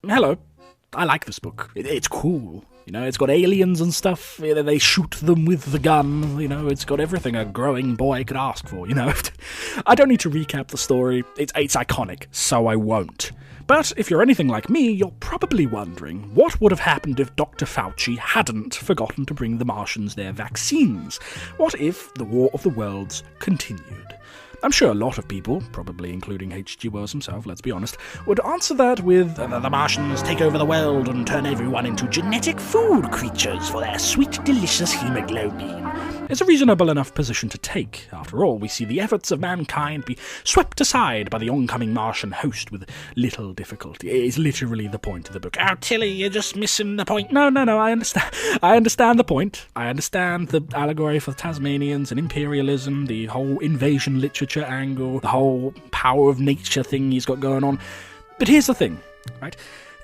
hello, I like this book. It's cool. You know, it's got aliens and stuff. They shoot them with the gun. You know, it's got everything a growing boy could ask for, you know. I don't need to recap the story. It's iconic, so I won't. But if you're anything like me, you're probably wondering what would have happened if Dr. Fauci hadn't forgotten to bring the Martians their vaccines. What if the War of the Worlds continued? I'm sure a lot of people, probably including H.G. Wells himself, let's be honest, would answer that with, the Martians take over the world and turn everyone into genetic food creatures for their sweet, delicious hemoglobin. It's a reasonable enough position to take. After all, we see the efforts of mankind be swept aside by the oncoming Martian host with little difficulty. It is literally the point of the book. Oh, Tilly, you're just missing the point. No, I understand. I understand the point. I understand the allegory for Tasmanians and imperialism, the whole invasion literature angle, the whole power of nature thing he's got going on. But here's the thing, right?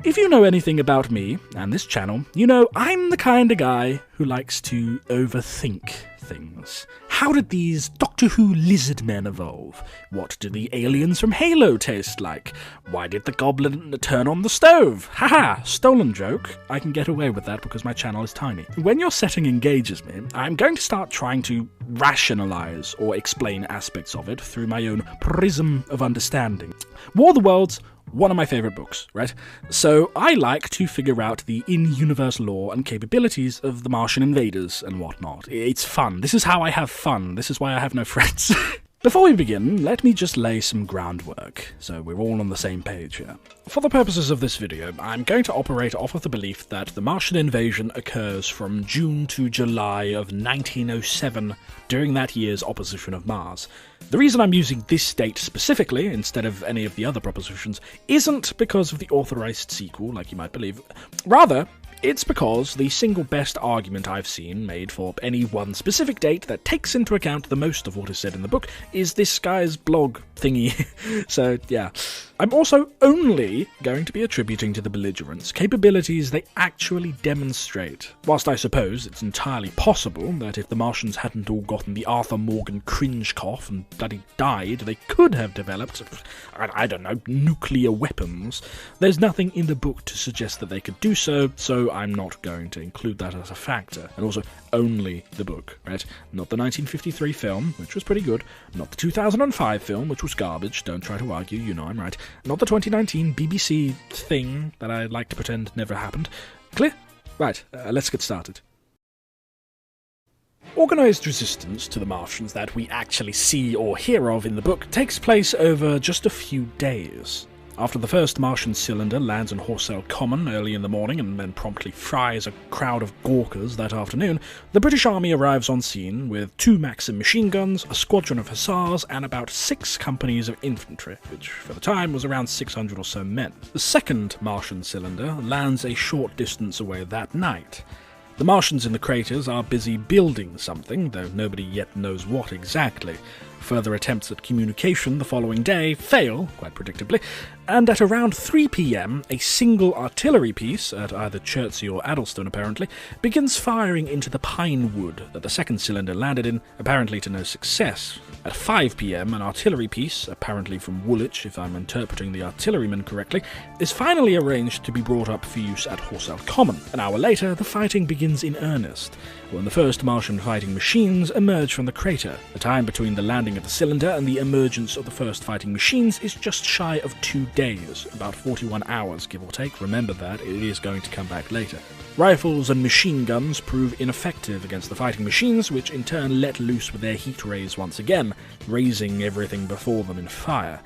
If you know anything about me and this channel, you know I'm the kind of guy who likes to overthink things. How did these Doctor Who lizard men evolve? What do the aliens from Halo taste like? Why did the goblin turn on the stove? Haha, stolen joke. I can get away with that because my channel is tiny. When your setting engages me, I'm going to start trying to rationalize or explain aspects of it through my own prism of understanding. War of the Worlds, one of my favourite books, right? So I like to figure out the in-universe lore and capabilities of the Martian invaders and whatnot. It's fun. This is how I have fun. This is why I have no friends. Before we begin, let me just lay some groundwork, so we're all on the same page here. For the purposes of this video, I'm going to operate off of the belief that the Martian invasion occurs from June to July of 1907, during that year's opposition of Mars. The reason I'm using this date specifically, instead of any of the other propositions, isn't because of the authorized sequel, like you might believe. Rather, it's because the single best argument I've seen made for any one specific date that takes into account the most of what is said in the book is this guy's blog thingy. So, yeah. I'm also only going to be attributing to the belligerents capabilities they actually demonstrate. Whilst I suppose it's entirely possible that if the Martians hadn't all gotten the Arthur Morgan cringe cough and bloody died, they could have developed, I don't know, nuclear weapons, there's nothing in the book to suggest that they could do so, so I'm not going to include that as a factor. And also, only the book, right? Not the 1953 film, which was pretty good, not the 2005 film, which was garbage, don't try to argue, you know I'm right, not the 2019 BBC thing that I like to pretend never happened. Clear? Right, let's get started. Organised resistance to the Martians that we actually see or hear of in the book takes place over just a few days. After the first Martian cylinder lands on Horsell Common early in the morning and then promptly fries a crowd of gawkers that afternoon, the British Army arrives on scene with 2 Maxim machine guns, a squadron of hussars, and about 6 companies of infantry, which for the time was around 600 or so men. The second Martian cylinder lands a short distance away that night. The Martians in the craters are busy building something, though nobody yet knows what exactly. Further attempts at communication the following day fail, quite predictably, and at around 3 p.m, a single artillery piece, at either Chertsey or Addlestone apparently, begins firing into the pine wood that the second cylinder landed in, apparently to no success. At 5 p.m, an artillery piece, apparently from Woolwich, if I'm interpreting the artilleryman correctly, is finally arranged to be brought up for use at Horsell Common. An hour later, the fighting begins in earnest, when the first Martian fighting machines emerge from the crater. The time between the landing of the cylinder and the emergence of the first fighting machines is just shy of 2 days, about 41 hours give or take. Remember that, it is going to come back later. Rifles and machine guns prove ineffective against the fighting machines, which in turn let loose with their heat rays once again, raising everything before them in fire.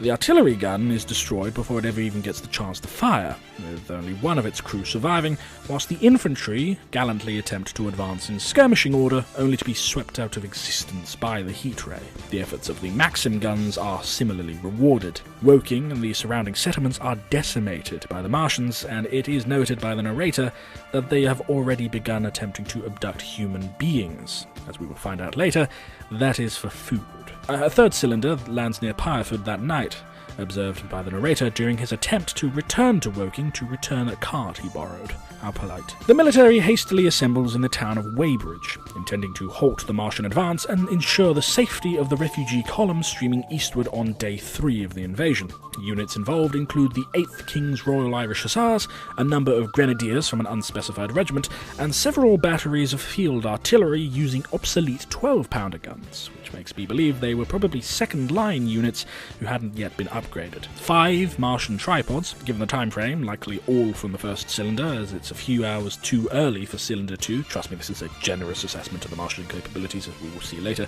The artillery gun is destroyed before it ever even gets the chance to fire, with only one of its crew surviving, whilst the infantry gallantly attempt to advance in skirmishing order, only to be swept out of existence by the heat ray. The efforts of the Maxim guns are similarly rewarded. Woking and the surrounding settlements are decimated by the Martians, and it is noted by the narrator that they have already begun attempting to abduct human beings. As we will find out later, that is for food. A third cylinder lands near Pireford that night. observed by the narrator during his attempt to return to Woking to return a cart he borrowed. How polite. The military hastily assembles in the town of Weybridge, intending to halt the Martian advance and ensure the safety of the refugee column streaming eastward on day 3 of the invasion. Units involved include the 8th King's Royal Irish Hussars, a number of grenadiers from an unspecified regiment, and several batteries of field artillery using obsolete 12-pounder guns, which makes me believe they were probably second-line units who hadn't yet been upgraded. 5 Martian tripods, given the time frame, likely all from the first cylinder, as it's a few hours too early for Cylinder 2, trust me, this is a generous assessment of the Martian capabilities, as we will see later,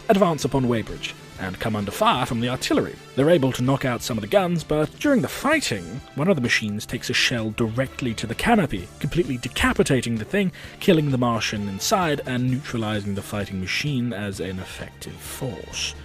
advance upon Weybridge, and come under fire from the artillery. They're able to knock out some of the guns, but during the fighting, one of the machines takes a shell directly to the canopy, completely decapitating the thing, killing the Martian inside, and neutralizing the fighting machine as an effective force.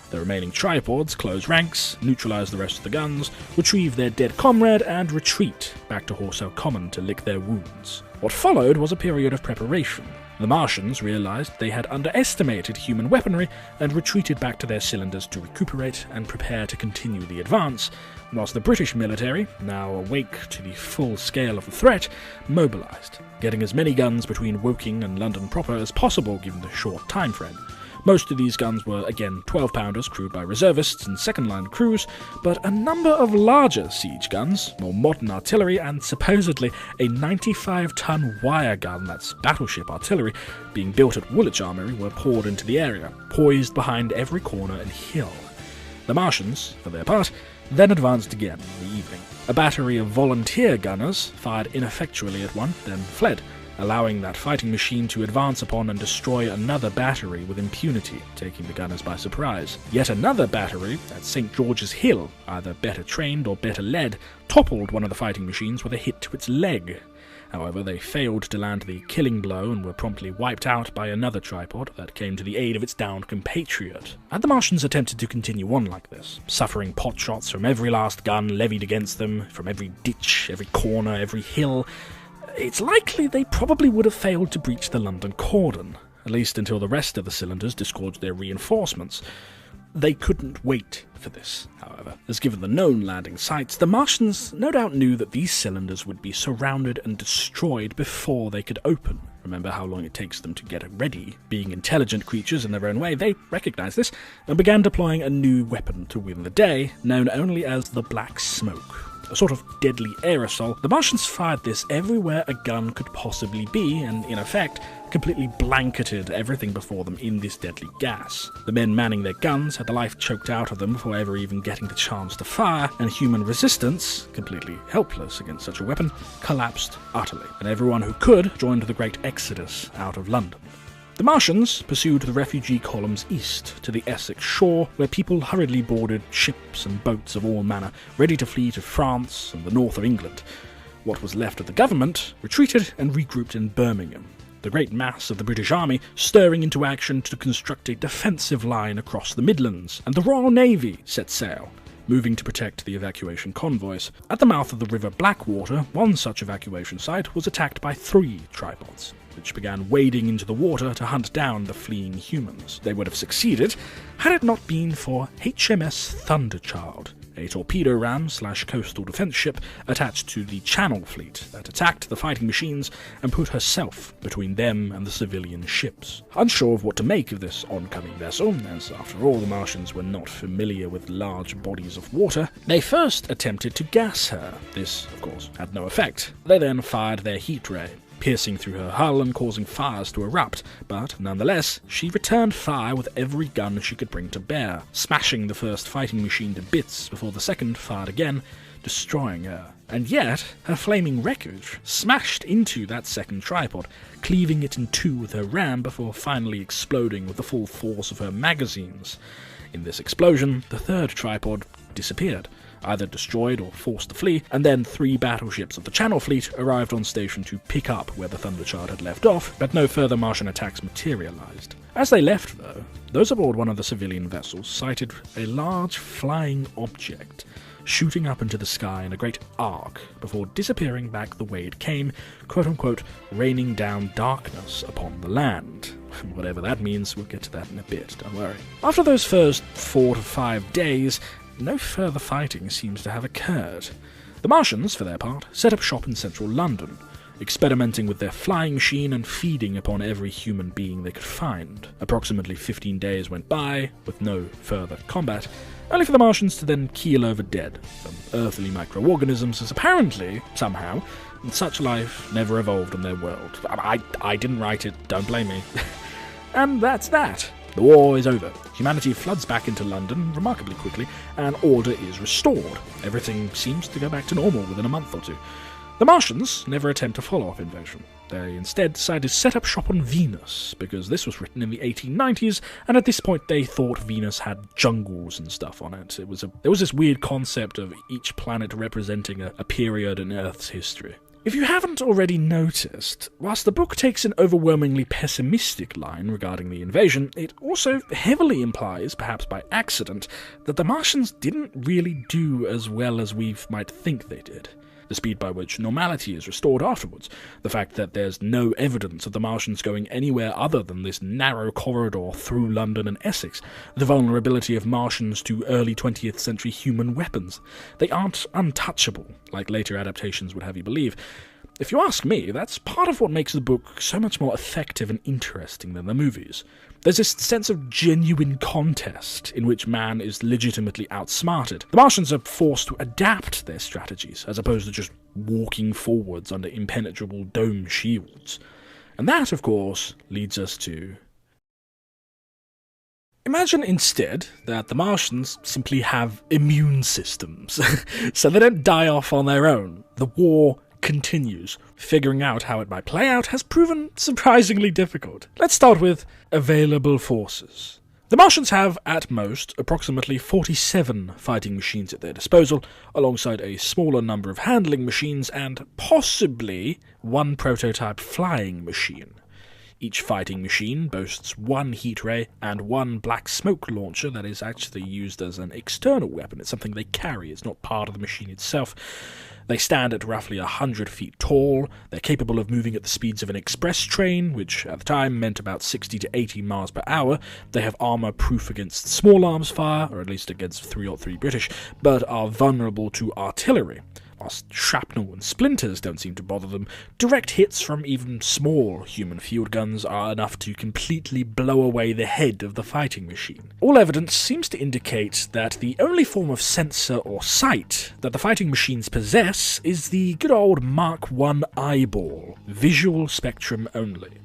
The remaining tripods close ranks, neutralize the rest of the guns, retrieve their dead comrade, and retreat back to Horsehill Common to lick their wounds. What followed was a period of preparation. The Martians realized they had underestimated human weaponry and retreated back to their cylinders to recuperate and prepare to continue the advance, whilst the British military, now awake to the full scale of the threat, mobilized, getting as many guns between Woking and London proper as possible given the short time frame. Most of these guns were, again, 12-pounders crewed by reservists and second-line crews, but a number of larger siege guns, more modern artillery, and supposedly a 95-ton wire gun, that's battleship artillery, being built at Woolwich Armoury were poured into the area, poised behind every corner and hill. The Martians, for their part, then advanced again in the evening. A battery of volunteer gunners fired ineffectually at one, then fled, allowing that fighting machine to advance upon and destroy another battery with impunity, taking the gunners by surprise. Yet another battery at St. George's Hill, either better trained or better led, toppled one of the fighting machines with a hit to its leg. However, they failed to land the killing blow and were promptly wiped out by another tripod that came to the aid of its downed compatriot. Had the Martians attempted to continue on like this, suffering potshots from every last gun levied against them, from every ditch, every corner, every hill, it's likely they probably would have failed to breach the London cordon, at least until the rest of the cylinders disgorged their reinforcements. They couldn't wait for this, however, as given the known landing sites, the Martians no doubt knew that these cylinders would be surrounded and destroyed before they could open. Remember how long it takes them to get ready. Being intelligent creatures in their own way, they recognized this, and began deploying a new weapon to win the day, known only as the Black Smoke. A sort of deadly aerosol. The Martians fired this everywhere a gun could possibly be, and in effect, completely blanketed everything before them in this deadly gas. The men manning their guns had the life choked out of them before ever even getting the chance to fire, and human resistance, completely helpless against such a weapon, collapsed utterly, and everyone who could joined the great exodus out of London. The Martians pursued the refugee columns east to the Essex shore, where people hurriedly boarded ships and boats of all manner, ready to flee to France and the north of England. What was left of the government retreated and regrouped in Birmingham, the great mass of the British Army stirring into action to construct a defensive line across the Midlands, and the Royal Navy set sail, moving to protect the evacuation convoys. At the mouth of the River Blackwater, one such evacuation site was attacked by 3 tripods, which began wading into the water to hunt down the fleeing humans. They would have succeeded had it not been for HMS Thunderchild, a torpedo ram/coastal defense ship attached to the Channel Fleet that attacked the fighting machines and put herself between them and the civilian ships. Unsure of what to make of this oncoming vessel, as after all the Martians were not familiar with large bodies of water, they first attempted to gas her. This, of course, had no effect. They then fired their heat ray, piercing through her hull and causing fires to erupt, but nonetheless, she returned fire with every gun she could bring to bear, smashing the first fighting machine to bits before the second fired again, destroying her. And yet, her flaming wreckage smashed into that second tripod, cleaving it in 2 with her ram before finally exploding with the full force of her magazines. In this explosion, the third tripod disappeared, either destroyed or forced to flee, and then 3 battleships of the Channel Fleet arrived on station to pick up where the Thunderchild had left off, but no further Martian attacks materialized. As they left, though, those aboard one of the civilian vessels sighted a large flying object shooting up into the sky in a great arc before disappearing back the way it came, quote-unquote, raining down darkness upon the land. Whatever that means, we'll get to that in a bit, don't worry. After those first 4 to 5 days, no further fighting seems to have occurred. The Martians, for their part, set up shop in central London, experimenting with their flying machine and feeding upon every human being they could find. Approximately 15 days went by, with no further combat, only for the Martians to then keel over dead from earthly microorganisms, as apparently, somehow, such life never evolved on their world. I didn't write it, don't blame me. And that's that. The war is over. Humanity floods back into London remarkably quickly, and order is restored. Everything seems to go back to normal within a month or two. The Martians never attempt a follow-up invasion. They instead decided to set up shop on Venus, because this was written in the 1890s, and at this point they thought Venus had jungles and stuff on it. There was this weird concept of each planet representing a period in Earth's history. If you haven't already noticed, whilst the book takes an overwhelmingly pessimistic line regarding the invasion, it also heavily implies, perhaps by accident, that the Martians didn't really do as well as we might think they did. The speed by which normality is restored afterwards, the fact that there's no evidence of the Martians going anywhere other than this narrow corridor through London and Essex, the vulnerability of Martians to early 20th century human weapons. They aren't untouchable, like later adaptations would have you believe. If you ask me, that's part of what makes the book so much more effective and interesting than the movies. There's this sense of genuine contest in which man is legitimately outsmarted. The Martians are forced to adapt their strategies, as opposed to just walking forwards under impenetrable dome shields. And that, of course, leads us to... Imagine instead that the Martians simply have immune systems, so they don't die off on their own. The war continues. Figuring out how it might play out has proven surprisingly difficult. Let's start with available forces. The Martians have, at most, approximately 47 fighting machines at their disposal, alongside a smaller number of handling machines and possibly one prototype flying machine. Each fighting machine boasts one heat ray and one black smoke launcher that is actually used as an external weapon. It's something they carry, it's not part of the machine itself. They stand at roughly 100 feet tall. They're capable of moving at the speeds of an express train, which at the time meant about 60 to 80 miles per hour. They have armour proof against small arms fire, or at least against 303 British, but are vulnerable to artillery. Whilst shrapnel and splinters don't seem to bother them, direct hits from even small human field guns are enough to completely blow away the head of the fighting machine. All evidence seems to indicate that the only form of sensor or sight that the fighting machines possess is the good old Mark I eyeball, visual spectrum only.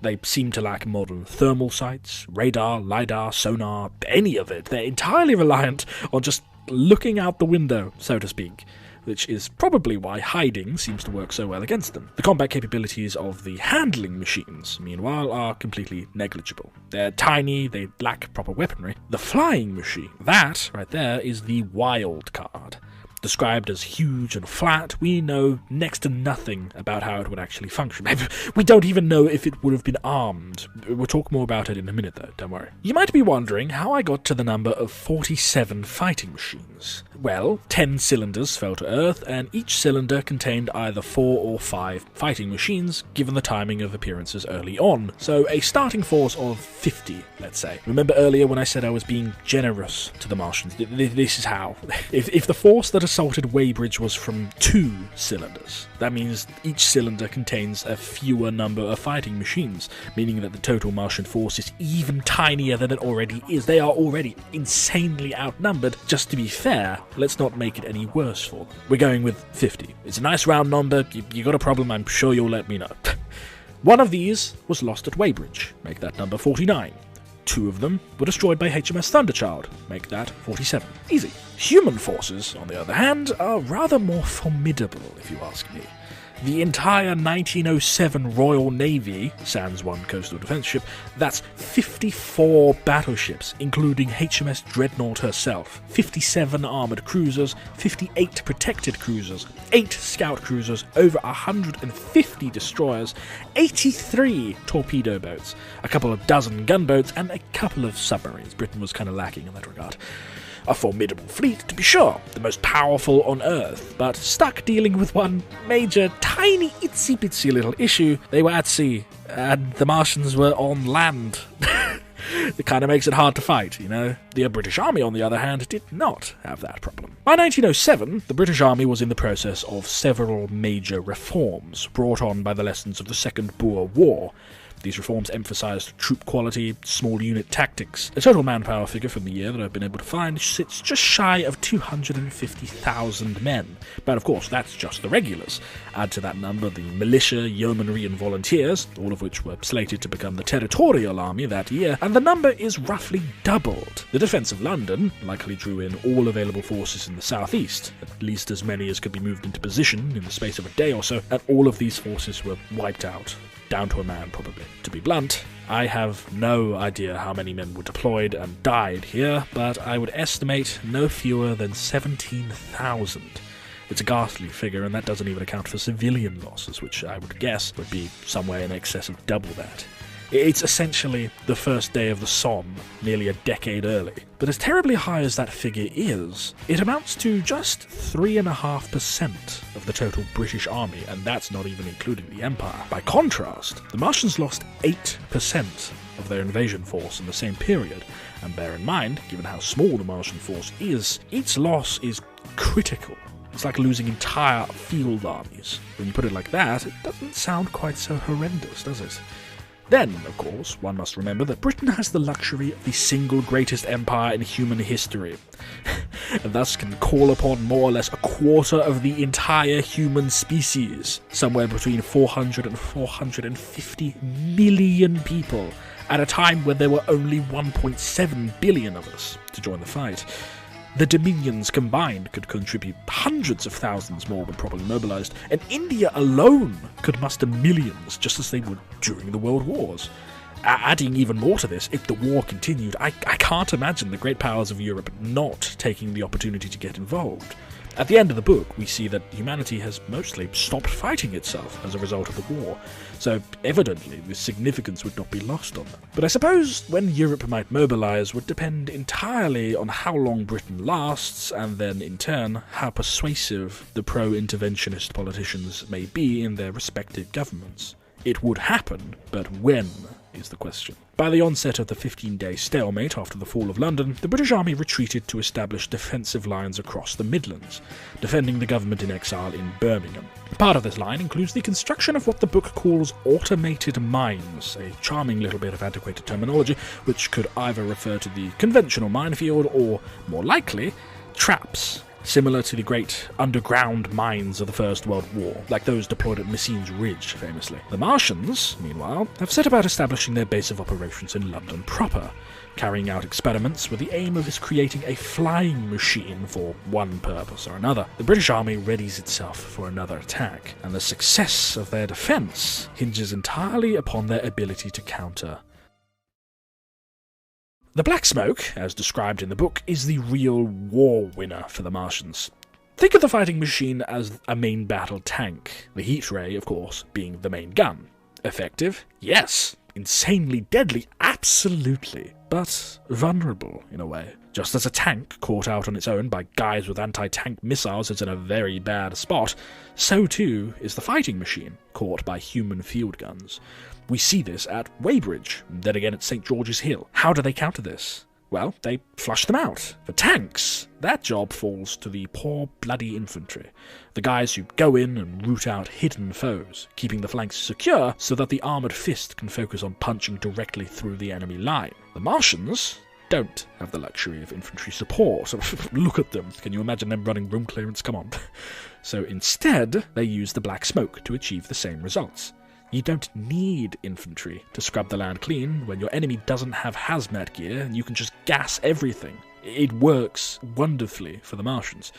They seem to lack modern thermal sights, radar, lidar, sonar, any of it. They're entirely reliant on just looking out the window, so to speak, which is probably why hiding seems to work so well against them. The combat capabilities of the handling machines, meanwhile, are completely negligible. They're tiny, they lack proper weaponry. The flying machine, that right there, is the wild card. Described as huge and flat, we know next to nothing about how it would actually function. We don't even know if it would have been armed. We'll talk more about it in a minute though, don't worry. You might be wondering how I got to the number of 47 fighting machines. Well, 10 cylinders fell to Earth, and each cylinder contained either 4 or 5 fighting machines, given the timing of appearances early on. So a starting force of 50, let's say. Remember earlier when I said I was being generous to the Martians? This is how. If the force that assaulted Weybridge was from 2 cylinders, that means each cylinder contains a fewer number of fighting machines, meaning that the total Martian force is even tinier than it already is. They are already insanely outnumbered. Just to be fair, let's not make it any worse for them. We're going with 50. It's a nice round number. You got a problem, I'm sure you'll let me know. One of these was lost at Weybridge. Make that number 49. 2 of them were destroyed by HMS Thunderchild. Make that 47. Easy. Human forces, on the other hand, are rather more formidable, if you ask me. The entire 1907 Royal Navy, sans one coastal defence ship, that's 54 battleships, including HMS Dreadnought herself, 57 armoured cruisers, 58 protected cruisers, 8 scout cruisers, over 150 destroyers, 83 torpedo boats, a couple of dozen gunboats, and a couple of submarines. Britain was kind of lacking in that regard. A formidable fleet, to be sure, the most powerful on Earth, but stuck dealing with one major, tiny, itsy-bitsy little issue. They were at sea, and the Martians were on land. It kind of makes it hard to fight, you know? The British Army, on the other hand, did not have that problem. By 1907, the British Army was in the process of several major reforms brought on by the lessons of the Second Boer War. These reforms emphasised troop quality, small unit tactics. The total manpower figure from the year that I've been able to find sits just shy of 250,000 men. But of course, that's just the regulars. Add to that number the militia, yeomanry and volunteers, all of which were slated to become the territorial army that year, and the number is roughly doubled. The defence of London likely drew in all available forces in the southeast, at least as many as could be moved into position in the space of a day or so, and all of these forces were wiped out. Down to a man, probably. To be blunt, I have no idea how many men were deployed and died here, but I would estimate no fewer than 17,000. It's a ghastly figure, and that doesn't even account for civilian losses, which I would guess would be somewhere in excess of double that. It's essentially the first day of the Somme, nearly a decade early. But as terribly high as that figure is, it amounts to just 3.5% of the total British army, and that's not even including the Empire. By contrast, the Martians lost 8% of their invasion force in the same period, and bear in mind, given how small the Martian force is, each loss is critical. It's like losing entire field armies. When you put it like that, it doesn't sound quite so horrendous, does it? Then, of course, one must remember that Britain has the luxury of the single greatest empire in human history, and thus can call upon more or less a quarter of the entire human species, somewhere between 400 and 450 million people, at a time when there were only 1.7 billion of us to join the fight. The dominions combined could contribute hundreds of thousands more when properly mobilised, and India alone could muster millions just as they would during the World Wars. Adding even more to this, if the war continued, I can't imagine the great powers of Europe not taking the opportunity to get involved. At the end of the book, we see that humanity has mostly stopped fighting itself as a result of the war, so evidently the significance would not be lost on them. But I suppose when Europe might mobilise would depend entirely on how long Britain lasts, and then in turn how persuasive the pro-interventionist politicians may be in their respective governments. It would happen, but when is the question. By the onset of the 15-day stalemate after the fall of London, the British Army retreated to establish defensive lines across the Midlands, defending the government in exile in Birmingham. Part of this line includes the construction of what the book calls automated mines, a charming little bit of antiquated terminology which could either refer to the conventional minefield or, more likely, traps, similar to the great underground mines of the First World War, like those deployed at Messines Ridge, famously. The Martians, meanwhile, have set about establishing their base of operations in London proper, carrying out experiments with the aim of creating a flying machine for one purpose or another. The British Army readies itself for another attack, and the success of their defence hinges entirely upon their ability to counter. The Black Smoke, as described in the book, is the real war winner for the Martians. Think of the fighting machine as a main battle tank, the heat ray, of course, being the main gun. Effective? Yes. Insanely deadly? Absolutely. But vulnerable, in a way. Just as a tank caught out on its own by guys with anti-tank missiles is in a very bad spot, so too is the fighting machine, caught by human field guns. We see this at Weybridge, then again at St. George's Hill. How do they counter this? Well, they flush them out. For tanks, that job falls to the poor bloody infantry, the guys who go in and root out hidden foes, keeping the flanks secure so that the armoured fist can focus on punching directly through the enemy line. The Martians don't have the luxury of infantry support. Look at them. Can you imagine them running room clearance? Come on. So instead, they use the Black Smoke to achieve the same results. You don't need infantry to scrub the land clean when your enemy doesn't have hazmat gear and you can just gas everything. It works wonderfully for the Martians.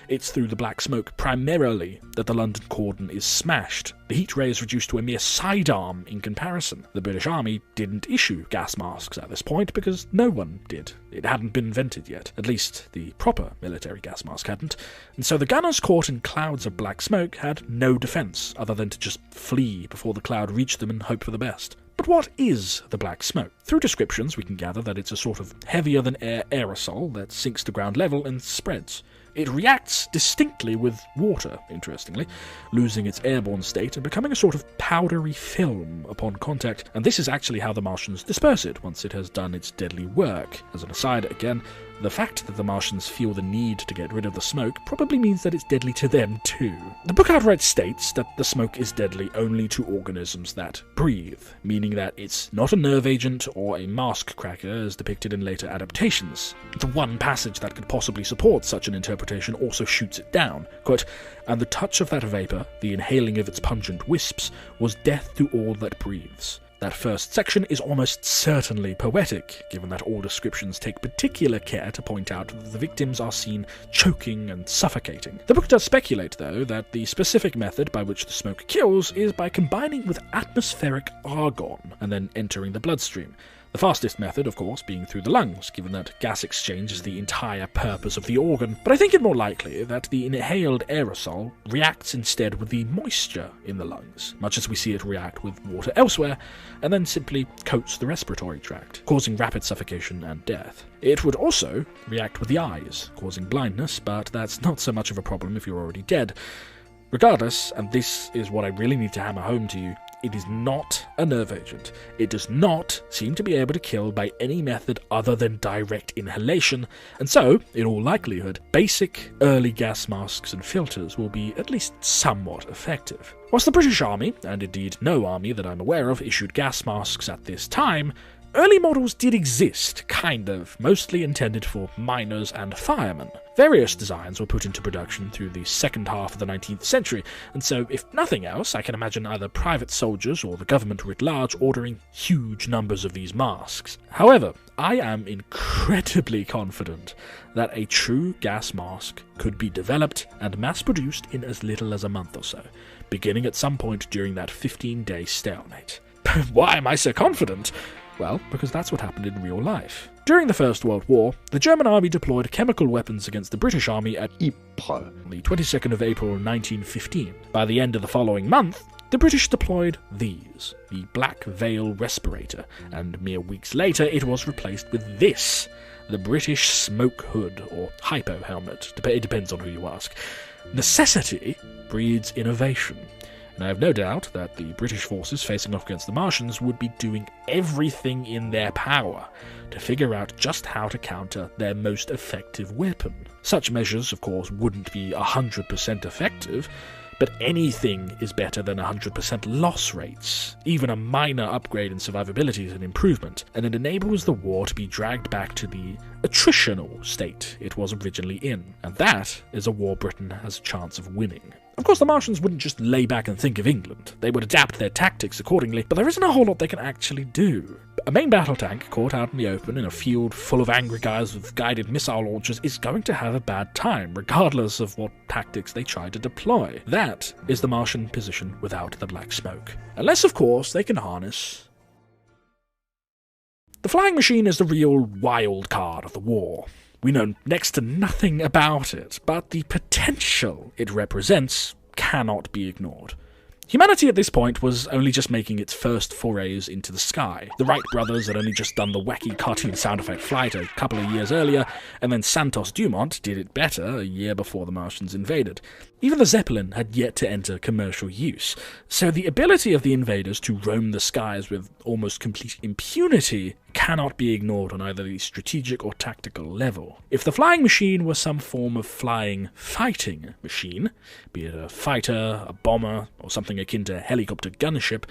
It's through the Black Smoke primarily that the London cordon is smashed. The heat ray is reduced to a mere sidearm in comparison. The British Army didn't issue gas masks at this point because no one did. It hadn't been invented yet. At least the proper military gas mask hadn't. And so the gunners caught in clouds of black smoke had no defence other than to just flee before the cloud reached them and hope for the best. But what is the Black Smoke? Through descriptions we can gather that it's a sort of heavier-than-air aerosol that sinks to ground level and spreads. It reacts distinctly with water, interestingly, losing its airborne state and becoming a sort of powdery film upon contact, and this is actually how the Martians disperse it once it has done its deadly work. As an aside, again, the fact that the Martians feel the need to get rid of the smoke probably means that it's deadly to them too. The book outright states that the smoke is deadly only to organisms that breathe, meaning that it's not a nerve agent or a mask cracker as depicted in later adaptations. The one passage that could possibly support such an interpretation also shoots it down. Quote, "And the touch of that vapour, the inhaling of its pungent wisps, was death to all that breathes." That first section is almost certainly poetic, given that all descriptions take particular care to point out that the victims are seen choking and suffocating. The book does speculate, though, that the specific method by which the smoke kills is by combining with atmospheric argon and then entering the bloodstream. The fastest method, of course, being through the lungs, given that gas exchange is the entire purpose of the organ, but I think it more likely that the inhaled aerosol reacts instead with the moisture in the lungs, much as we see it react with water elsewhere, and then simply coats the respiratory tract, causing rapid suffocation and death. It would also react with the eyes, causing blindness, but that's not so much of a problem if you're already dead. Regardless, and this is what I really need to hammer home to you, it is not a nerve agent. It does not seem to be able to kill by any method other than direct inhalation, and so, in all likelihood, basic early gas masks and filters will be at least somewhat effective. Whilst the British Army, and indeed no army that I'm aware of, issued gas masks at this time, early models did exist, kind of, mostly intended for miners and firemen. Various designs were put into production through the second half of the 19th century, and so, if nothing else, I can imagine either private soldiers or the government writ large ordering huge numbers of these masks. However, I am incredibly confident that a true gas mask could be developed and mass-produced in as little as a month or so, beginning at some point during that 15-day stalemate. Why am I so confident? Well, because that's what happened in real life. During the First World War, the German army deployed chemical weapons against the British army at Ypres on the 22nd of April 1915. By the end of the following month, the British deployed these, the Black Veil Respirator, and mere weeks later it was replaced with this, the British Smoke Hood, or Hypo Helmet. It depends on who you ask. Necessity breeds innovation. And I have no doubt that the British forces facing off against the Martians would be doing everything in their power to figure out just how to counter their most effective weapon. Such measures, of course, wouldn't be 100% effective, but anything is better than 100% loss rates. Even a minor upgrade in survivability is an improvement, and it enables the war to be dragged back to the attritional state it was originally in. And that is a war Britain has a chance of winning. Of course, the Martians wouldn't just lay back and think of England. They would adapt their tactics accordingly, but there isn't a whole lot they can actually do. A main battle tank caught out in the open in a field full of angry guys with guided missile launchers is going to have a bad time, regardless of what tactics they try to deploy. That is the Martian position without the black smoke. Unless, of course, they can harness... The flying machine is the real wild card of the war. We know next to nothing about it, but the potential it represents cannot be ignored. Humanity at this point was only just making its first forays into the sky. The Wright brothers had only just done the wacky cartoon sound effect flight a couple of years earlier, and then Santos Dumont did it better a year before the Martians invaded. Even the Zeppelin had yet to enter commercial use, so the ability of the invaders to roam the skies with almost complete impunity cannot be ignored on either the strategic or tactical level. If the flying machine were some form of flying fighting machine, be it a fighter, a bomber, or something akin to a helicopter gunship,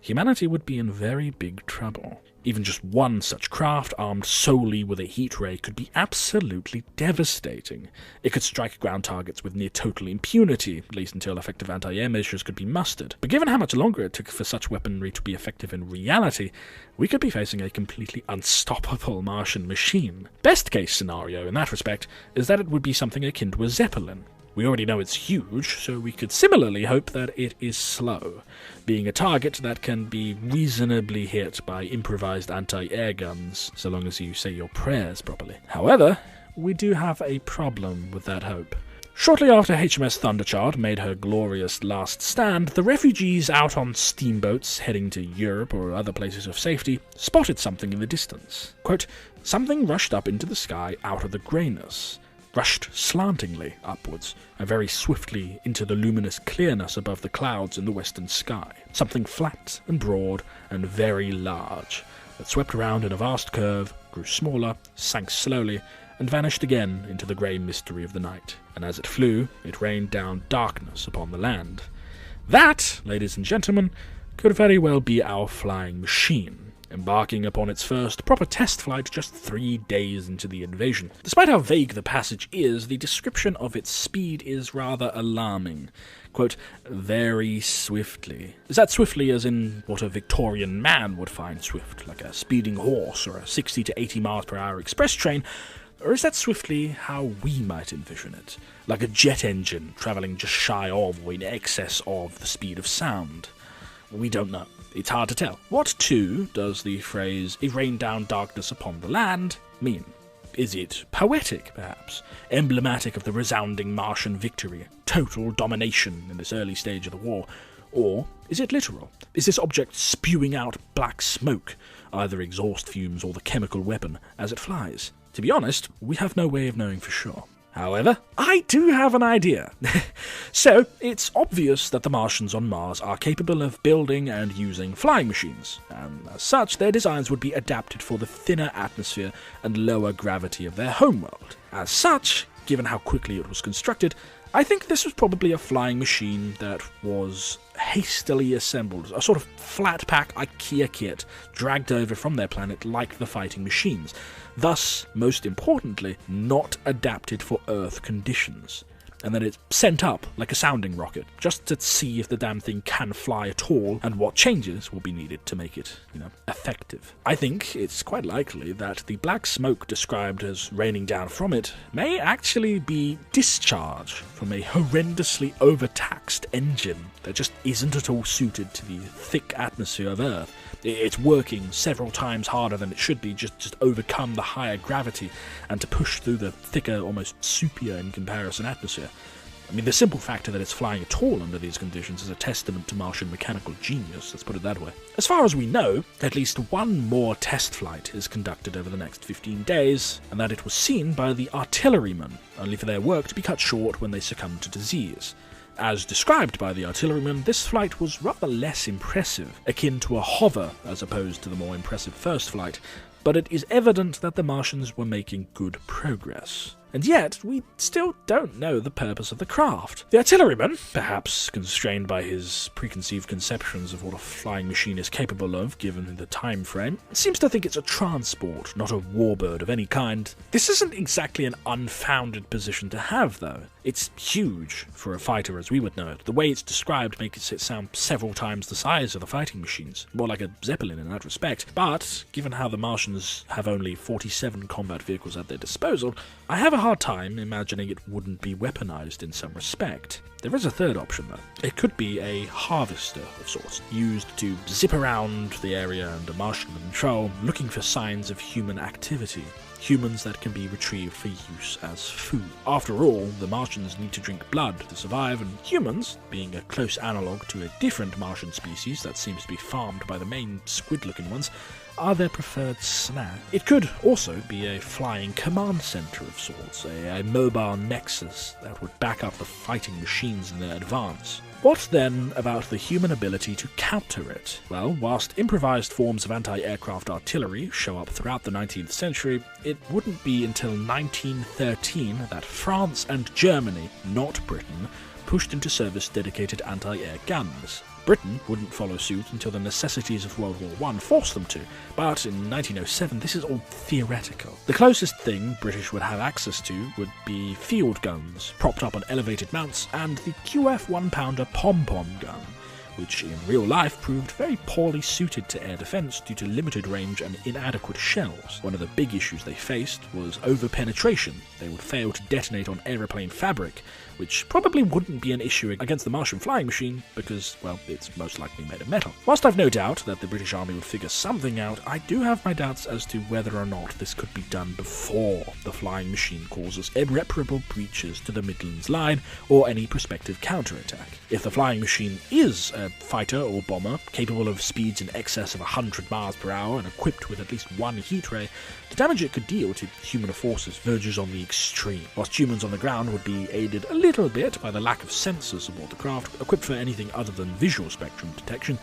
humanity would be in very big trouble. Even just one such craft armed solely with a heat ray could be absolutely devastating. It could strike ground targets with near total impunity, at least until effective anti-air measures could be mustered. But given how much longer it took for such weaponry to be effective in reality, we could be facing a completely unstoppable Martian machine. Best case scenario in that respect is that it would be something akin to a Zeppelin. We already know it's huge, so we could similarly hope that it is slow, being a target that can be reasonably hit by improvised anti-air guns, so long as you say your prayers properly. However, we do have a problem with that hope. Shortly after HMS Thunderchild made her glorious last stand, the refugees out on steamboats heading to Europe or other places of safety spotted something in the distance. Quote, "Something rushed up into the sky out of the greyness. rushed slantingly upwards, and very swiftly into the luminous clearness above the clouds in the western sky. Something flat and broad and very large, that swept around in a vast curve, grew smaller, sank slowly, and vanished again into the grey mystery of the night. And as it flew, it rained down darkness upon the land. That, ladies and gentlemen, could very well be our flying machine, embarking upon its first proper test flight just 3 days into the invasion. Despite how vague the passage is, the description of its speed is rather alarming. Quote, very swiftly. Is that swiftly as in what a Victorian man would find swift, like a speeding horse or a 60 to 80 miles per hour express train? Or is that swiftly how we might envision it, like a jet engine travelling just shy of or in excess of the speed of sound? We don't know. It's hard to tell. What, too, does the phrase, "it rained down darkness upon the land," mean? Is it poetic, perhaps? Emblematic of the resounding Martian victory, total domination in this early stage of the war? Or is it literal? Is this object spewing out black smoke, either exhaust fumes or the chemical weapon, as it flies? To be honest, we have no way of knowing for sure. However, I do have an idea. So, it's obvious that the Martians on Mars are capable of building and using flying machines, and as such, their designs would be adapted for the thinner atmosphere and lower gravity of their homeworld. As such, given how quickly it was constructed, I think this was probably a flying machine that was hastily assembled, a sort of flat-pack IKEA kit dragged over from their planet like the fighting machines, thus, most importantly, not adapted for Earth conditions. And then it's sent up like a sounding rocket, just to see if the damn thing can fly at all, and what changes will be needed to make it, effective. I think it's quite likely that the black smoke described as raining down from it may actually be discharge from a horrendously overtaxed engine that just isn't at all suited to the thick atmosphere of Earth. It's working several times harder than it should be just to overcome the higher gravity and to push through the thicker, almost soupier in comparison atmosphere. I mean, the simple factor that it's flying at all under these conditions is a testament to Martian mechanical genius, let's put it that way. As far as we know, at least one more test flight is conducted over the next 15 days, and that it was seen by the artillerymen, only for their work to be cut short when they succumbed to disease. As described by the artilleryman, this flight was rather less impressive, akin to a hover as opposed to the more impressive first flight, but it is evident that the Martians were making good progress. And yet, we still don't know the purpose of the craft. The artilleryman, perhaps constrained by his preconceived conceptions of what a flying machine is capable of given the time frame, seems to think it's a transport, not a warbird of any kind. This isn't exactly an unfounded position to have, though. It's huge for a fighter as we would know it. The way it's described makes it sound several times the size of the fighting machines, more like a Zeppelin in that respect. But, given how the Martians have only 47 combat vehicles at their disposal, I have a hard time imagining it wouldn't be weaponized in some respect. There is a third option though. It could be a harvester of sorts, used to zip around the area under Martian control, looking for signs of human activity. Humans that can be retrieved for use as food. After all, the Martians need to drink blood to survive, and humans, being a close analogue to a different Martian species that seems to be farmed by the main squid-looking ones, are their preferred snack. It could also be a flying command center of sorts, a mobile nexus that would back up the fighting machines in their advance. What then about the human ability to counter it? Well, whilst improvised forms of anti-aircraft artillery show up throughout the 19th century, it wouldn't be until 1913 that France and Germany, not Britain, pushed into service dedicated anti-air guns. Britain wouldn't follow suit until the necessities of World War I forced them to, but in 1907 this is all theoretical. The closest thing British would have access to would be field guns, propped up on elevated mounts, and the QF 1-pounder pom-pom gun, which in real life proved very poorly suited to air defence due to limited range and inadequate shells. One of the big issues they faced was over-penetration. They would fail to detonate on aeroplane fabric, which probably wouldn't be an issue against the Martian flying machine because, well, it's most likely made of metal. Whilst I've no doubt that the British Army would figure something out, I do have my doubts as to whether or not this could be done before the flying machine causes irreparable breaches to the Midlands Line or any prospective counterattack. If the flying machine is a fighter or bomber capable of speeds in excess of 100 miles per hour and equipped with at least one heat ray, the damage it could deal to human forces verges on the extreme, whilst humans on the ground would be aided a little bit by the lack of sensors aboard the craft, equipped for anything other than visual spectrum detection.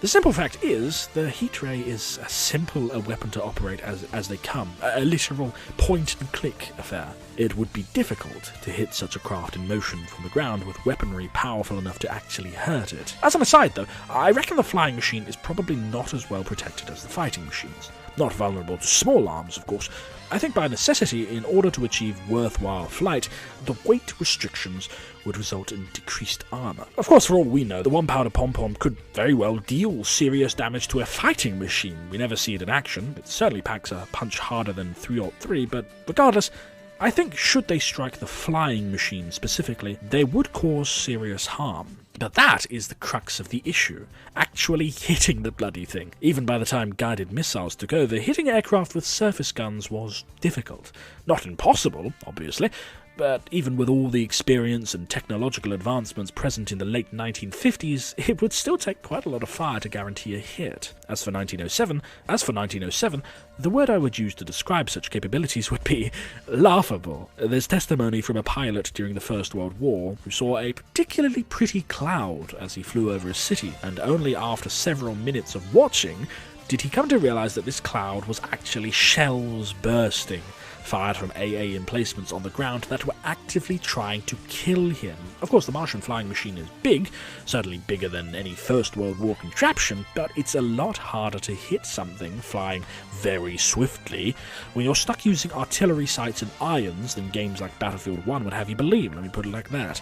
The simple fact is, the heat ray is as simple a weapon to operate as they come, a literal point-and-click affair. It would be difficult to hit such a craft in motion from the ground with weaponry powerful enough to actually hurt it. As an aside though, I reckon the flying machine is probably not as well protected as the fighting machines. Not vulnerable to small arms, of course. I think by necessity, in order to achieve worthwhile flight, the weight restrictions would result in decreased armour. Of course, for all we know, the one-powder pom-pom could very well deal serious damage to a fighting machine. We never see it in action. It certainly packs a punch harder than 303, but regardless, I think should they strike the flying machine specifically, they would cause serious harm. But that is the crux of the issue, actually hitting the bloody thing. Even by the time guided missiles took over, hitting aircraft with surface guns was difficult. Not impossible, obviously, but even with all the experience and technological advancements present in the late 1950s, it would still take quite a lot of fire to guarantee a hit. As for 1907, the word I would use to describe such capabilities would be laughable. There's testimony from a pilot during the First World War who saw a particularly pretty cloud as he flew over a city, and only after several minutes of watching did he come to realize that this cloud was actually shells bursting, fired from AA emplacements on the ground that were actively trying to kill him. Of course, the Martian flying machine is big, certainly bigger than any First World War contraption, but it's a lot harder to hit something flying very swiftly when you're stuck using artillery sights and irons than games like Battlefield 1 would have you believe, let me put it like that.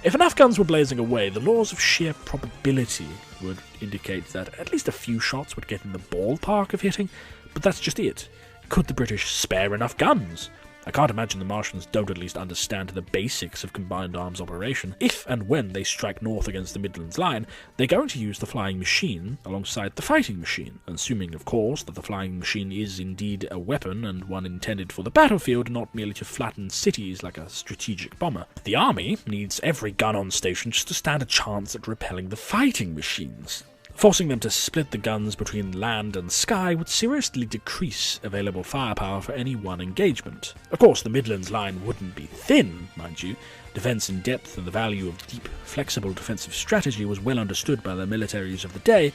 If enough guns were blazing away, the laws of sheer probability would indicate that at least a few shots would get in the ballpark of hitting, but that's just it. Could the British spare enough guns? I can't imagine the Martians don't at least understand the basics of combined arms operation. If and when they strike north against the Midlands line, they're going to use the flying machine alongside the fighting machine, assuming, of course, that the flying machine is indeed a weapon and one intended for the battlefield, not merely to flatten cities like a strategic bomber. The army needs every gun on station just to stand a chance at repelling the fighting machines. Forcing them to split the guns between land and sky would seriously decrease available firepower for any one engagement. Of course, the Midlands line wouldn't be thin, mind you. Defence in depth and the value of deep, flexible defensive strategy was well understood by the militaries of the day,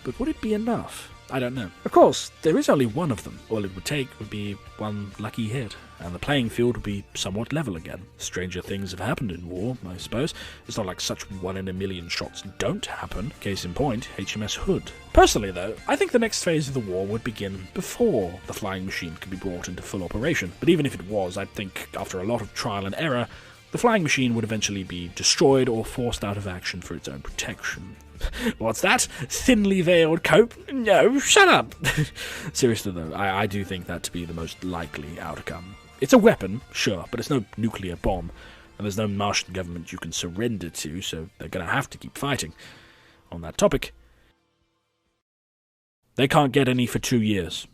but would it be enough? I don't know. Of course, there is only one of them. All it would take would be one lucky hit, and the playing field would be somewhat level again. Stranger things have happened in war, I suppose. It's not like such 1 in a million shots don't happen. Case in point, HMS Hood. Personally, though, I think the next phase of the war would begin before the flying machine could be brought into full operation. But even if it was, I think after a lot of trial and error, the flying machine would eventually be destroyed or forced out of action for its own protection. What's that? Thinly veiled cope? No, shut up! Seriously though, I do think that to be the most likely outcome. It's a weapon, sure, but it's no nuclear bomb, and there's no Martian government you can surrender to, so they're gonna have to keep fighting. On that topic, they can't get any for 2 years.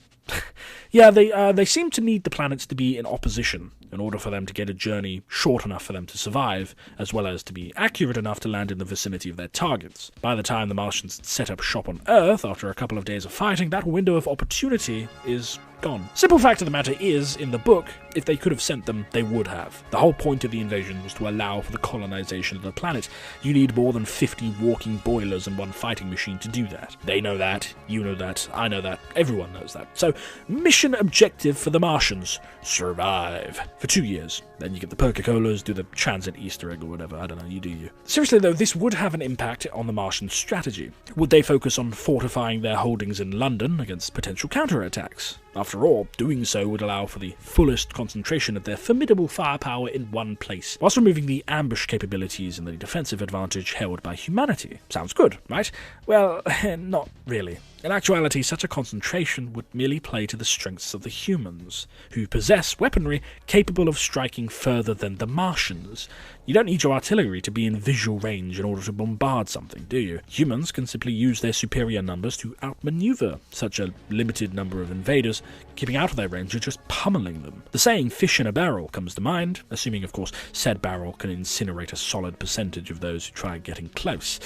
Yeah, they seem to need the planets to be in opposition in order for them to get a journey short enough for them to survive, as well as to be accurate enough to land in the vicinity of their targets. By the time the Martians set up shop on Earth, after a couple of days of fighting, that window of opportunity is gone. Simple fact of the matter is, in the book, if they could have sent them, they would have. The whole point of the invasion was to allow for the colonization of the planet. You need more than 50 walking boilers and one fighting machine to do that. They know that, you know that, I know that, everyone knows that. So, mission objective for the Martians, survive. For 2 years. Then you get the Coca-Colas, do the transit Easter egg or whatever, I don't know, you do you. Seriously though, this would have an impact on the Martian strategy. Would they focus on fortifying their holdings in London against potential counterattacks? After all, doing so would allow for the fullest concentration of their formidable firepower in one place, whilst removing the ambush capabilities and the defensive advantage held by humanity. Sounds good, right? Well, not really. In actuality, such a concentration would merely play to the strengths of the humans, who possess weaponry capable of striking further than the Martians. You don't need your artillery to be in visual range in order to bombard something, do you? Humans can simply use their superior numbers to outmaneuver such a limited number of invaders, keeping out of their range and just pummeling them. The saying fish in a barrel comes to mind, assuming of course said barrel can incinerate a solid percentage of those who try getting close.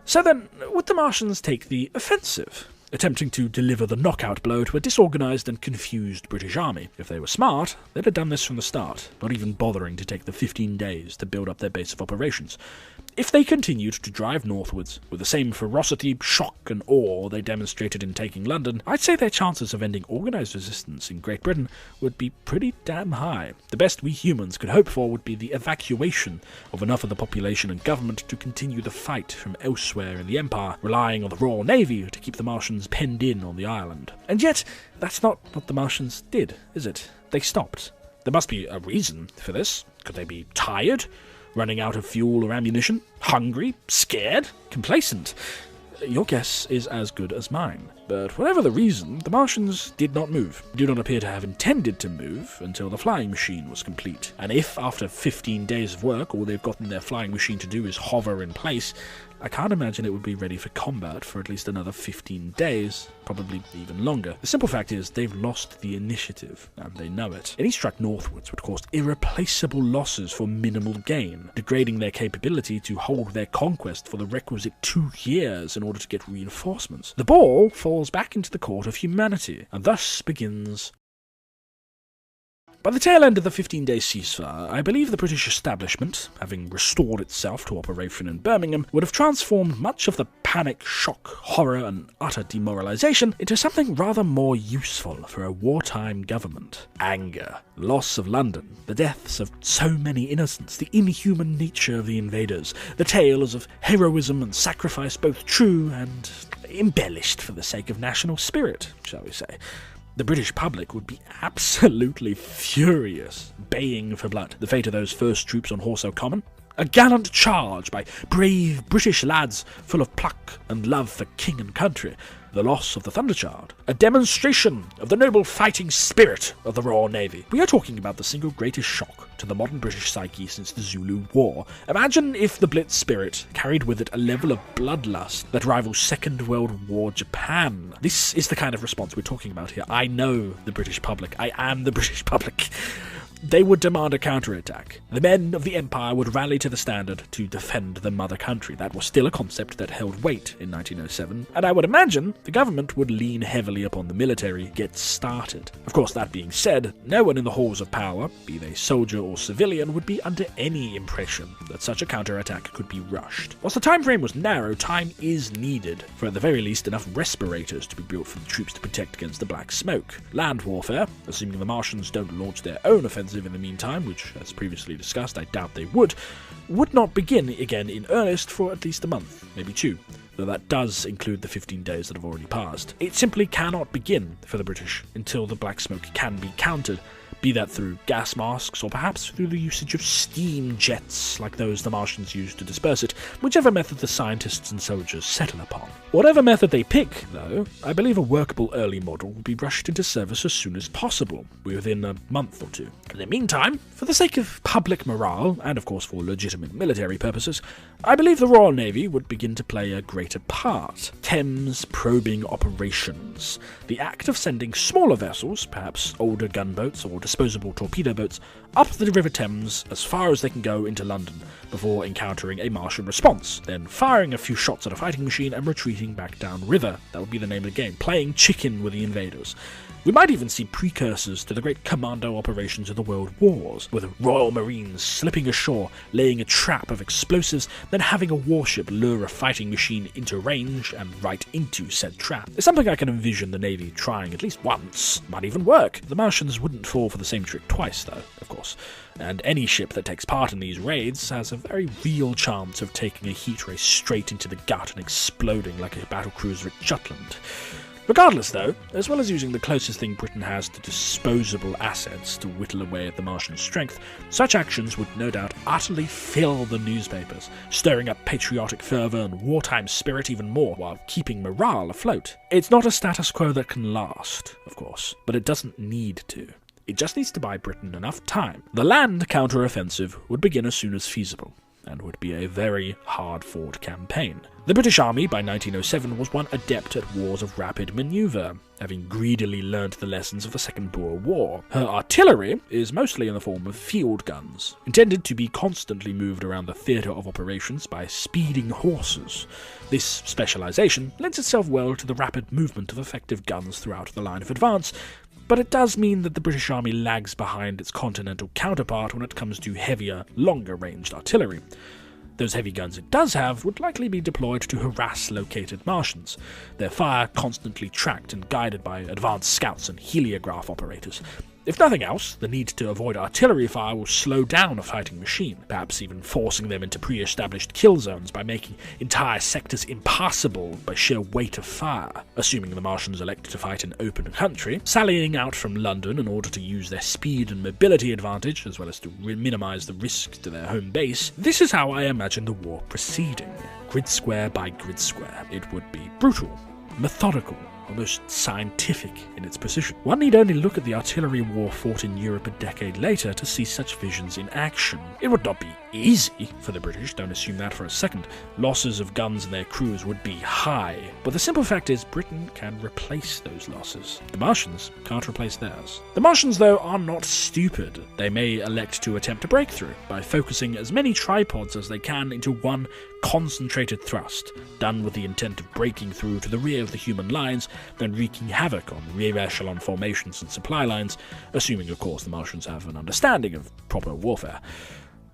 So then, would the Martians take the offensive, attempting to deliver the knockout blow to a disorganised and confused British army? If they were smart, they'd have done this from the start, not even bothering to take the 15 days to build up their base of operations. If they continued to drive northwards with the same ferocity, shock and awe they demonstrated in taking London, I'd say their chances of ending organised resistance in Great Britain would be pretty damn high. The best we humans could hope for would be the evacuation of enough of the population and government to continue the fight from elsewhere in the Empire, relying on the Royal Navy to keep the Martians penned in on the island. And yet, that's not what the Martians did, is it? They stopped. There must be a reason for this. Could they be tired? Running out of fuel or ammunition? Hungry? Scared? Complacent? Your guess is as good as mine. But whatever the reason, the Martians did not move. Do not appear to have intended to move until the flying machine was complete. And if, after 15 days of work, all they've gotten their flying machine to do is hover in place, I can't imagine it would be ready for combat for at least another 15 days, probably even longer. The simple fact is, they've lost the initiative, and they know it. Any strike northwards would cause irreplaceable losses for minimal gain, degrading their capability to hold their conquest for the requisite 2 years in order to get reinforcements. The ball falls back into the court of humanity, and thus begins. By the tail end of the 15-day ceasefire, I believe the British establishment, having restored itself to operation in Birmingham, would have transformed much of the panic, shock, horror and utter demoralisation into something rather more useful for a wartime government. Anger, loss of London, the deaths of so many innocents, the inhuman nature of the invaders, the tales of heroism and sacrifice both true and embellished for the sake of national spirit, shall we say. The British public would be absolutely furious, baying for blood. The fate of those first troops on Horsehill Common? A gallant charge by brave British lads full of pluck and love for king and country. The loss of the Thunderchild. A demonstration of the noble fighting spirit of the Royal Navy. We are talking about the single greatest shock to the modern British psyche since the Zulu War. Imagine if the Blitz spirit carried with it a level of bloodlust that rivals Second World War Japan. This is the kind of response we're talking about here. I know the British public. I am the British public. They would demand a counterattack. The men of the Empire would rally to the standard to defend the mother country. That was still a concept that held weight in 1907, and I would imagine the government would lean heavily upon the military to get started. Of course, that being said, no one in the halls of power, be they soldier or civilian, would be under any impression that such a counterattack could be rushed. Whilst the time frame was narrow, time is needed for at the very least enough respirators to be built for the troops to protect against the Black Smoke. Land warfare, assuming the Martians don't launch their own offensive in the meantime, which, as previously discussed, I doubt they would not begin again in earnest for at least a month, maybe 2, though that does include the 15 days that have already passed. It simply cannot begin for the British until the Black Smoke can be countered, be that through gas masks or perhaps through the usage of steam jets like those the Martians used to disperse it, whichever method the scientists and soldiers settle upon. Whatever method they pick, though, I believe a workable early model will be rushed into service as soon as possible, within a month or 2. In the meantime, for the sake of public morale, and of course for legitimate military purposes, I believe the Royal Navy would begin to play a greater part. Thames probing operations. The act of sending smaller vessels, perhaps older gunboats or disposable torpedo boats, up the River Thames as far as they can go into London before encountering a Martian response, then firing a few shots at a fighting machine and retreating back downriver. That would be the name of the game, playing chicken with the invaders. We might even see precursors to the great commando operations of the World Wars, with Royal Marines slipping ashore, laying a trap of explosives, then having a warship lure a fighting machine into range and right into said trap. It's something I can envision the Navy trying at least once. Might even work. The Martians wouldn't fall for the same trick twice, though, of course. And any ship that takes part in these raids has a very real chance of taking a heat ray straight into the gut and exploding like a battlecruiser at Jutland. Regardless, though, as well as using the closest thing Britain has to disposable assets to whittle away at the Martian strength, such actions would no doubt utterly fill the newspapers, stirring up patriotic fervour and wartime spirit even more, while keeping morale afloat. It's not a status quo that can last, of course, but it doesn't need to. It just needs to buy Britain enough time. The land counter-offensive would begin as soon as feasible. and would be a very hard-fought campaign. The British Army by 1907 was one adept at wars of rapid manoeuvre, having greedily learnt the lessons of the Second Boer War. Her artillery is mostly in the form of field guns, intended to be constantly moved around the theatre of operations by speeding horses. This specialisation lends itself well to the rapid movement of effective guns throughout the line of advance, but it does mean that the British Army lags behind its continental counterpart when it comes to heavier, longer-ranged artillery. Those heavy guns it does have would likely be deployed to harass located Martians, their fire constantly tracked and guided by advanced scouts and heliograph operators. If nothing else, the need to avoid artillery fire will slow down a fighting machine, perhaps even forcing them into pre-established kill zones by making entire sectors impassable by sheer weight of fire. Assuming the Martians elect to fight in open country, sallying out from London in order to use their speed and mobility advantage, as well as to minimise the risk to their home base, this is how I imagine the war proceeding. Grid square by grid square. It would be brutal, methodical, almost scientific in its precision. One need only look at the artillery war fought in Europe a decade later to see such visions in action. It would not be easy for the British, don't assume that for a second. Losses of guns and their crews would be high, but the simple fact is Britain can replace those losses. The Martians can't replace theirs. The Martians, though, are not stupid. They may elect to attempt a breakthrough by focusing as many tripods as they can into one concentrated thrust, done with the intent of breaking through to the rear of the human lines, then wreaking havoc on rear echelon formations and supply lines, assuming of course the Martians have an understanding of proper warfare.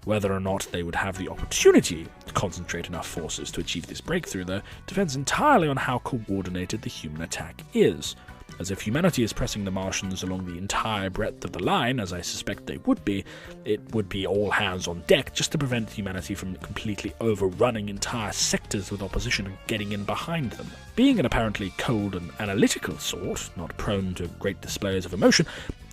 Whether or not they would have the opportunity to concentrate enough forces to achieve this breakthrough, though, depends entirely on how coordinated the human attack is. As if humanity is pressing the Martians along the entire breadth of the line, as I suspect they would be, it would be all hands on deck just to prevent humanity from completely overrunning entire sectors with opposition and getting in behind them. Being an apparently cold and analytical sort, not prone to great displays of emotion,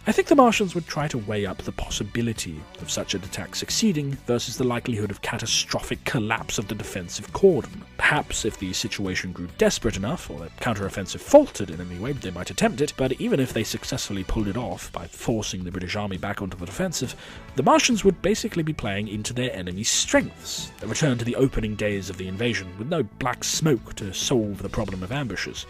I think the Martians would try to weigh up the possibility of such an attack succeeding versus the likelihood of catastrophic collapse of the defensive cordon. Perhaps if the situation grew desperate enough, or the counteroffensive faltered in any way, they might attempt it, but even if they successfully pulled it off by forcing the British Army back onto the defensive, the Martians would basically be playing into their enemy's strengths, a return to the opening days of the invasion with no black smoke to solve the problem of ambushes.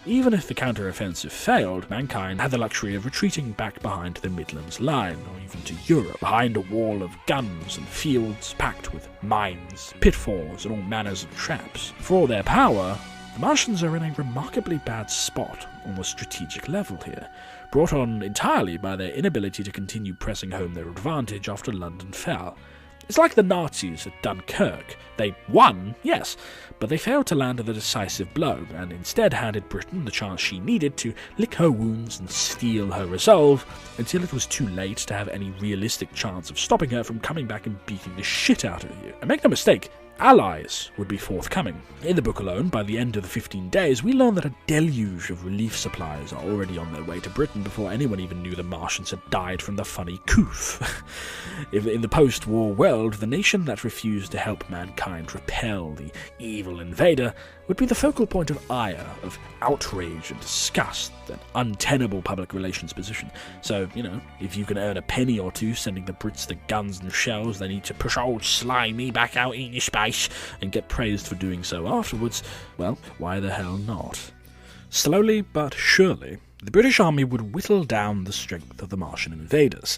Even if the counter-offensive failed, mankind had the luxury of retreating back behind the Midlands line, or even to Europe, behind a wall of guns and fields packed with mines, pitfalls, and all manners of traps. For all their power, the Martians are in a remarkably bad spot on the strategic level here, brought on entirely by their inability to continue pressing home their advantage after London fell. It's like the Nazis at Dunkirk. They won, yes, but they failed to land the decisive blow, and instead handed Britain the chance she needed to lick her wounds and steel her resolve until it was too late to have any realistic chance of stopping her from coming back and beating the shit out of you. And make no mistake, allies would be forthcoming. In the book alone, by the end of the 15 days, we learn that a deluge of relief supplies are already on their way to Britain before anyone even knew the Martians had died from the funny coof. In the post-war world, the nation that refused to help mankind repel the evil invader would be the focal point of ire, of outrage and disgust, an untenable public relations position. So, if you can earn a penny or two sending the Brits the guns and shells they need to push old Slimy back out into space and get praised for doing so afterwards, well, why the hell not? Slowly but surely, the British Army would whittle down the strength of the Martian invaders.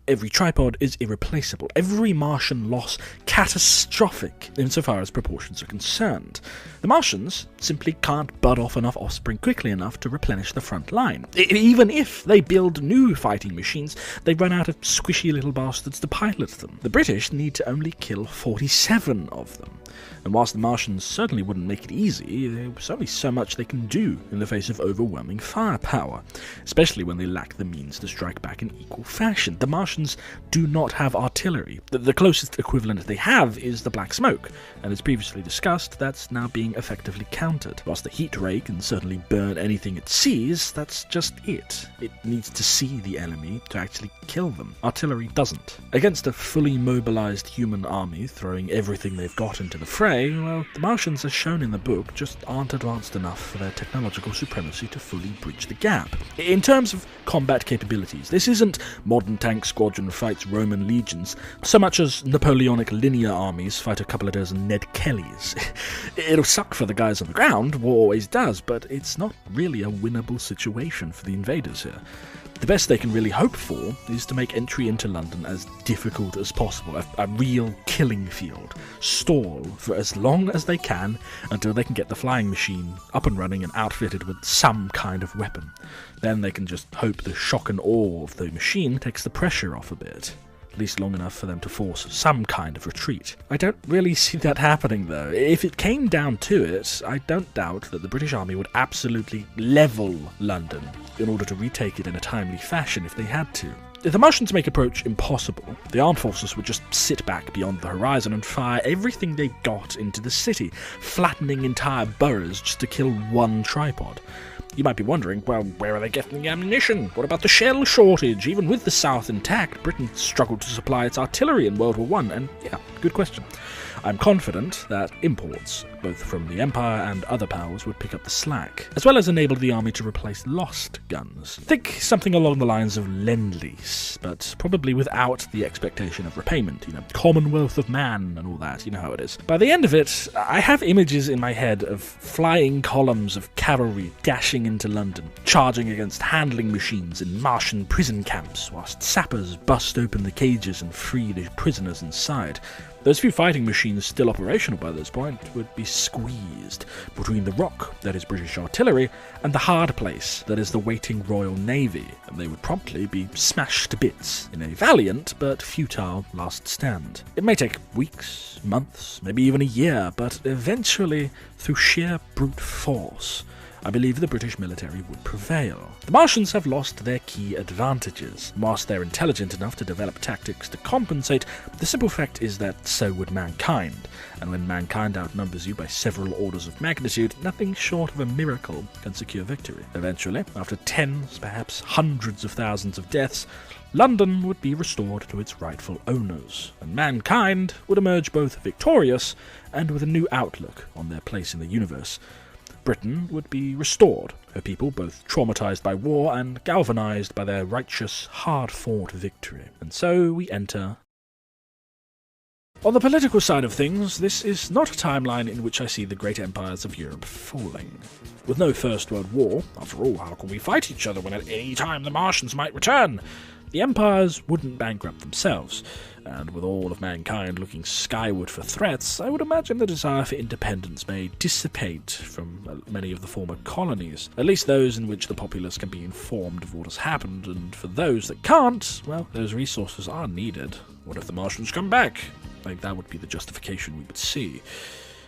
Every tripod is irreplaceable, every Martian loss catastrophic insofar as proportions are concerned. The Martians simply can't bud off enough offspring quickly enough to replenish the front line. Even if they build new fighting machines, they run out of squishy little bastards to pilot them. The British need to only kill 47 of them. And whilst the Martians certainly wouldn't make it easy, there's only so much they can do in the face of overwhelming firepower, especially when they lack the means to strike back in equal fashion. The Martians do not have artillery. The closest equivalent they have is the black smoke, and as previously discussed, that's now being effectively countered. Whilst the heat ray can certainly burn anything it sees, that's just it. It needs to see the enemy to actually kill them. Artillery doesn't. Against a fully mobilized human army throwing everything they've got into the fray, well, the Martians, as shown in the book, just aren't advanced enough for their technological supremacy to fully bridge the gap. In terms of combat capabilities, this isn't modern tank squad dodge and fights Roman legions, so much as Napoleonic linear armies fight a couple of dozen Ned Kellys. It'll suck for the guys on the ground, war always does, but it's not really a winnable situation for the invaders here. The best they can really hope for is to make entry into London as difficult as possible, a real killing field. Stall for as long as they can until they can get the flying machine up and running and outfitted with some kind of weapon. Then they can just hope the shock and awe of the machine takes the pressure off a bit. At least long enough for them to force some kind of retreat. I don't really see that happening, though. If it came down to it, I don't doubt that the British Army would absolutely level London in order to retake it in a timely fashion if they had to. If the Martians make approach impossible, the armed forces would just sit back beyond the horizon and fire everything they got into the city, flattening entire boroughs just to kill one tripod. You might be wondering, well, where are they getting the ammunition? What about the shell shortage? Even with the South intact, Britain struggled to supply its artillery in World War I, and yeah, good question. I'm confident that imports, both from the Empire and other powers, would pick up the slack, as well as enable the army to replace lost guns. Think something along the lines of Lend-Lease, but probably without the expectation of repayment, Commonwealth of Man and all that, you know how it is. By the end of it, I have images in my head of flying columns of cavalry dashing into London, charging against handling machines in Martian prison camps, whilst sappers bust open the cages and free the prisoners inside. Those few fighting machines still operational by this point would be squeezed between the rock, that is British artillery, and the hard place, that is the waiting Royal Navy, and they would promptly be smashed to bits in a valiant but futile last stand. It may take weeks, months, maybe even a year, but eventually, through sheer brute force, I believe the British military would prevail. The Martians have lost their key advantages. Whilst they're intelligent enough to develop tactics to compensate, the simple fact is that so would mankind. And when mankind outnumbers you by several orders of magnitude, nothing short of a miracle can secure victory. Eventually, after tens, perhaps hundreds of thousands of deaths, London would be restored to its rightful owners, and mankind would emerge both victorious and with a new outlook on their place in the universe. Britain would be restored, her people both traumatized by war and galvanized by their righteous, hard-fought victory. And so we enter. On the political side of things, this is not a timeline in which I see the great empires of Europe falling. With no First World War, after all, how can we fight each other when at any time the Martians might return? The empires wouldn't bankrupt themselves, and with all of mankind looking skyward for threats, I would imagine the desire for independence may dissipate from many of the former colonies, at least those in which the populace can be informed of what has happened, and for those that can't, well, those resources are needed. What if the Martians come back? That would be the justification we would see.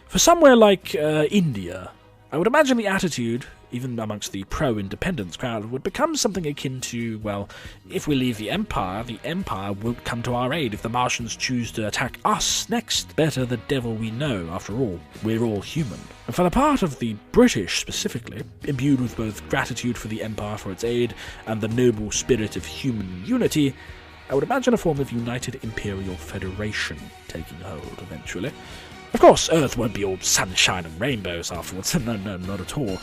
For somewhere like India, I would imagine the attitude, even amongst the pro-independence crowd, would become something akin to, well, if we leave the Empire won't come to our aid if the Martians choose to attack us next. Better the devil we know, after all, we're all human. And for the part of the British specifically, imbued with both gratitude for the Empire for its aid and the noble spirit of human unity, I would imagine a form of united imperial federation taking hold eventually. Of course, Earth won't be all sunshine and rainbows afterwards, no, not at all.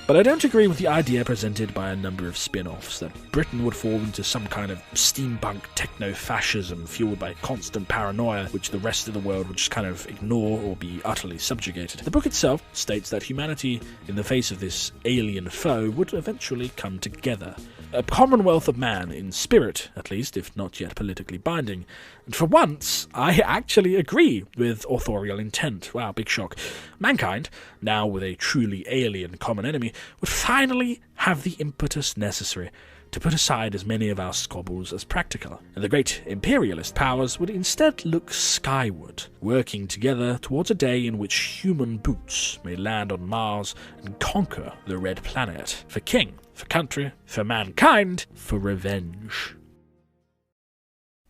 But I don't agree with the idea presented by a number of spin-offs that Britain would fall into some kind of steampunk techno-fascism fueled by constant paranoia, which the rest of the world would just kind of ignore or be utterly subjugated. The book itself states that humanity, in the face of this alien foe, would eventually come together. A commonwealth of man, in spirit at least, if not yet politically binding. And for once, I actually agree with authorial intent. Wow, big shock. Mankind, now with a truly alien common enemy, would finally have the impetus necessary to put aside as many of our squabbles as practical, and the great imperialist powers would instead look skyward, working together towards a day in which human boots may land on Mars and conquer the Red Planet, for king, for country, for mankind, for revenge.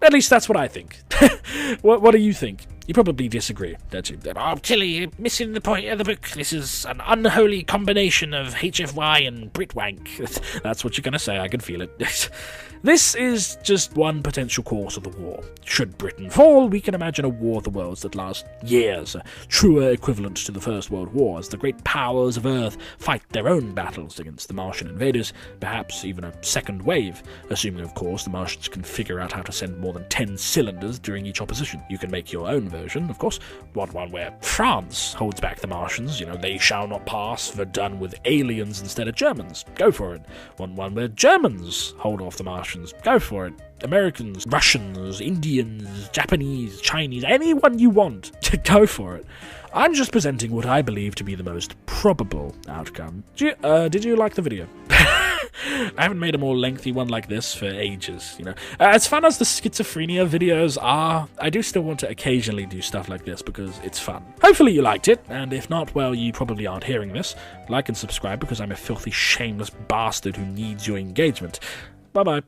At least that's what I think. What do you think? You probably disagree, don't you? Oh, Tilly, you're missing the point of the book. This is an unholy combination of HFY and Britwank. That's what you're going to say, I can feel it. This is just one potential course of the war. Should Britain fall, we can imagine a war of the worlds that lasts years, a truer equivalent to the First World War, as the great powers of Earth fight their own battles against the Martian invaders, perhaps even a second wave, assuming of course the Martians can figure out how to send more than 10 cylinders during each opposition. You can make your own version, of course, one where France holds back the Martians, they shall not pass, Verdun with aliens instead of Germans, go for it. One where Germans hold off the Martians, go for it. Americans, Russians, Indians, Japanese, Chinese, anyone you want, go for it. I'm just presenting what I believe to be the most probable outcome. Did you like the video? I haven't made a more lengthy one like this for ages, As fun as the schizophrenia videos are, I do still want to occasionally do stuff like this because it's fun. Hopefully you liked it, and if not, well, you probably aren't hearing this. Like and subscribe because I'm a filthy, shameless bastard who needs your engagement. Bye-bye.